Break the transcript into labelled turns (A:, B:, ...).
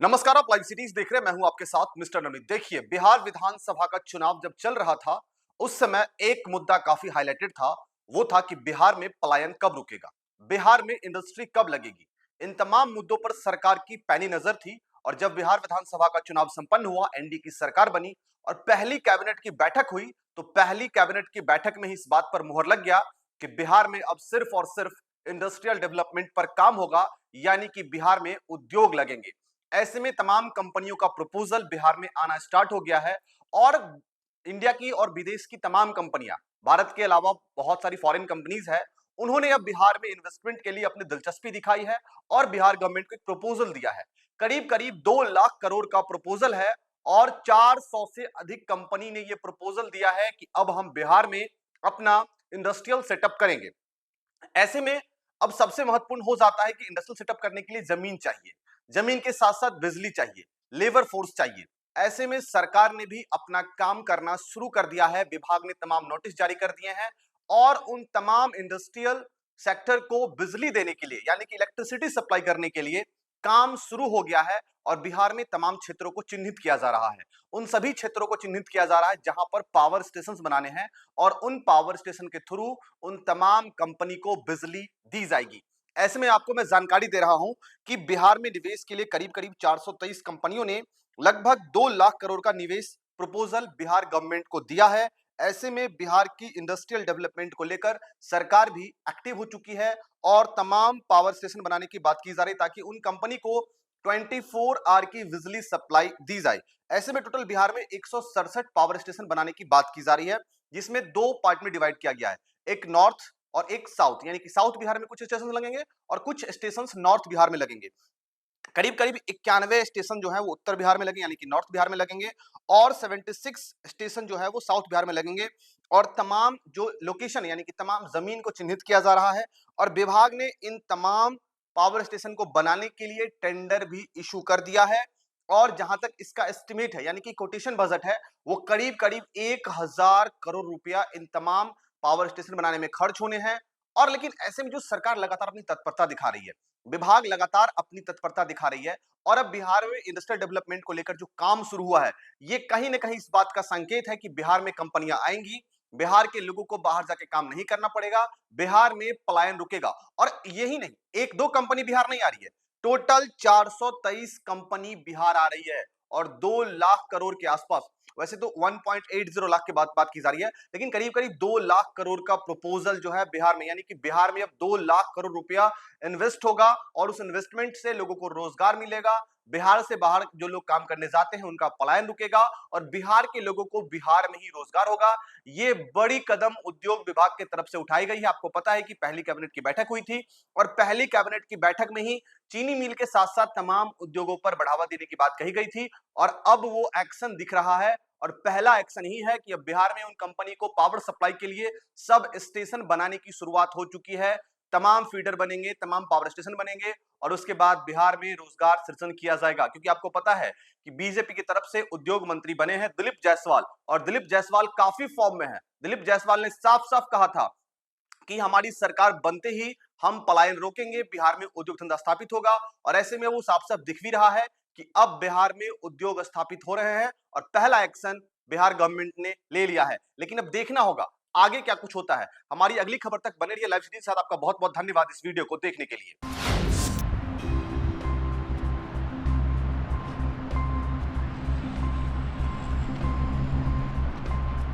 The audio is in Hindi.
A: नमस्कार, आप लाइव सिटीज देख रहे हैं। मैं हूं आपके साथ मिस्टर नवनीत। देखिए, बिहार विधानसभा का चुनाव जब चल रहा था उस समय एक मुद्दा काफी हाईलाइटेड था। वो था कि बिहार में पलायन कब रुकेगा, बिहार में इंडस्ट्री कब लगेगी। इन तमाम मुद्दों पर सरकार की पैनी नजर थी। और जब बिहार विधानसभा का चुनाव संपन्न हुआ, एनडीए की सरकार बनी और पहली कैबिनेट की बैठक हुई, तो पहली कैबिनेट की बैठक में ही इस बात पर मुहर लग गया कि बिहार में अब सिर्फ और सिर्फ इंडस्ट्रियल डेवलपमेंट पर काम होगा, यानी कि बिहार में उद्योग लगेंगे। ऐसे में तमाम कंपनियों का प्रपोजल बिहार में आना स्टार्ट हो गया है। और इंडिया की और विदेश की तमाम कंपनियां, भारत के अलावा बहुत सारी फॉरेन कंपनीज है, उन्होंने अब बिहार में इन्वेस्टमेंट के लिए अपनी दिलचस्पी दिखाई है और बिहार गवर्नमेंट को एक प्रपोजल दिया है। करीब करीब 2 लाख करोड़ का प्रपोजल है और 400 से अधिक कंपनी ने यह प्रपोजल दिया है कि अब हम बिहार में अपना इंडस्ट्रियल सेटअप करेंगे। ऐसे में अब सबसे महत्वपूर्ण हो जाता है कि इंडस्ट्रियल सेटअप करने के लिए जमीन चाहिए, जमीन के साथ साथ बिजली चाहिए, लेबर फोर्स चाहिए। ऐसे में सरकार ने भी अपना काम करना शुरू कर दिया है। विभाग ने तमाम नोटिस जारी कर दिए हैं और उन तमाम इंडस्ट्रियल सेक्टर को बिजली देने के लिए, यानी कि इलेक्ट्रिसिटी सप्लाई करने के लिए काम शुरू हो गया है। और बिहार में तमाम क्षेत्रों को चिन्हित किया जा रहा है। उन सभी क्षेत्रों को चिन्हित किया जा रहा है जहां पर पावर स्टेशन बनाने हैं और उन पावर स्टेशन के थ्रू उन तमाम कंपनी को बिजली दी जाएगी। ऐसे में आपको मैं जानकारी दे रहा हूं कि बिहार में निवेश के लिए करीब करीब 423 कंपनियों ने लगभग 2 लाख करोड़ का निवेश प्रपोजल बिहार गवर्नमेंट को दिया है। ऐसे में बिहार की इंडस्ट्रियल डेवलपमेंट को लेकर सरकार भी एक्टिव हो चुकी है और तमाम पावर स्टेशन बनाने की बात की जा रही है ताकि उन कंपनी को 24 आवर की बिजली सप्लाई दी जाए। ऐसे में टोटल बिहार में 167 पावर स्टेशन बनाने की बात की जा रही है, जिसमें 2 पार्ट में डिवाइड किया गया है, एक नॉर्थ और एक साउथ। यानी कि साउथ बिहार में कुछ स्टेशन लगेंगे और कुछ स्टेशन नॉर्थ बिहार में लगेंगे। करीब करीब 91 स्टेशन जो है वो उत्तर बिहार में लगेंगे, यानी कि नॉर्थ बिहार में लगेंगे, और 76 स्टेशन जो है वो साउथ बिहार में लगेंगे। और तमाम जो लोकेशन, यानी कि तमाम जमीन को चिन्हित किया जा रहा है और विभाग ने इन तमाम पावर स्टेशन को बनाने के लिए टेंडर भी इशू कर दिया है। और जहां तक इसका एस्टिमेट है, यानी कि कोटेशन बजट है, वो करीब करीब 1000 करोड़ रुपया इन तमाम पावर स्टेशन बनाने में खर्च होने हैं। और लेकिन ऐसे में जो सरकार लगातार अपनी तत्परता दिखा रही है, विभाग लगातार अपनी तत्परता दिखा रही है और अब बिहार में इंडस्ट्रियल डेवलपमेंट को लेकर जो काम शुरू हुआ है, ये कहीं ना कहीं इस बात का संकेत है कि बिहार में कंपनियां आएंगी, बिहार के लोगों को बाहर जाके काम नहीं करना पड़ेगा, बिहार में पलायन रुकेगा। और यही नहीं, एक दो कंपनी बिहार नहीं आ रही है, टोटल 423 कंपनी बिहार आ रही है और 2 लाख करोड़ के आसपास। वैसे तो 1.80 लाख की बात की जा रही है, लेकिन करीब करीब 2 लाख करोड़ का प्रपोजल जो है बिहार में, यानी कि बिहार में अब 2 लाख करोड़ रुपया इन्वेस्ट होगा और उस इन्वेस्टमेंट से लोगों को रोजगार मिलेगा। बिहार से बाहर जो लोग काम करने जाते हैं उनका पलायन रुकेगा और बिहार के लोगों को बिहार में ही रोजगार होगा। ये बड़ी कदम उद्योग विभाग की तरफ से उठाई गई है। आपको पता है कि पहली कैबिनेट की बैठक हुई थी और पहली कैबिनेट की बैठक में ही चीनी मिल के साथ साथ तमाम उद्योगों पर बढ़ावा देने की बात कही गई थी और अब वो एक्शन दिख रहा है। और पहला एक्शन ही है कि अब बिहार में उन कंपनी को पावर सप्लाई के लिए सब स्टेशन बनाने की शुरुआत हो चुकी है। तमाम फीडर बनेंगे, तमाम पावर स्टेशन बनेंगे और उसके बाद बिहार में रोजगार सृजन किया जाएगा। क्योंकि आपको पता है कि बीजेपी की तरफ से उद्योग मंत्री बने हैं दिलीप जायसवाल और दिलीप जायसवाल काफी फॉर्म में है। दिलीप जायसवाल ने साफ साफ कहा था कि हमारी सरकार बनते ही हम पलायन रोकेंगे, बिहार में उद्योग धंधा स्थापित होगा। और ऐसे में वो साफ साफ दिख भी रहा है कि अब बिहार में उद्योग स्थापित हो रहे हैं और पहला एक्शन बिहार गवर्नमेंट ने ले लिया है। लेकिन अब देखना होगा आगे क्या कुछ होता है। हमारी अगली खबर तक बने रहिए लाइव सीरीज के साथ। आपका बहुत बहुत धन्यवाद इस वीडियो को देखने के लिए।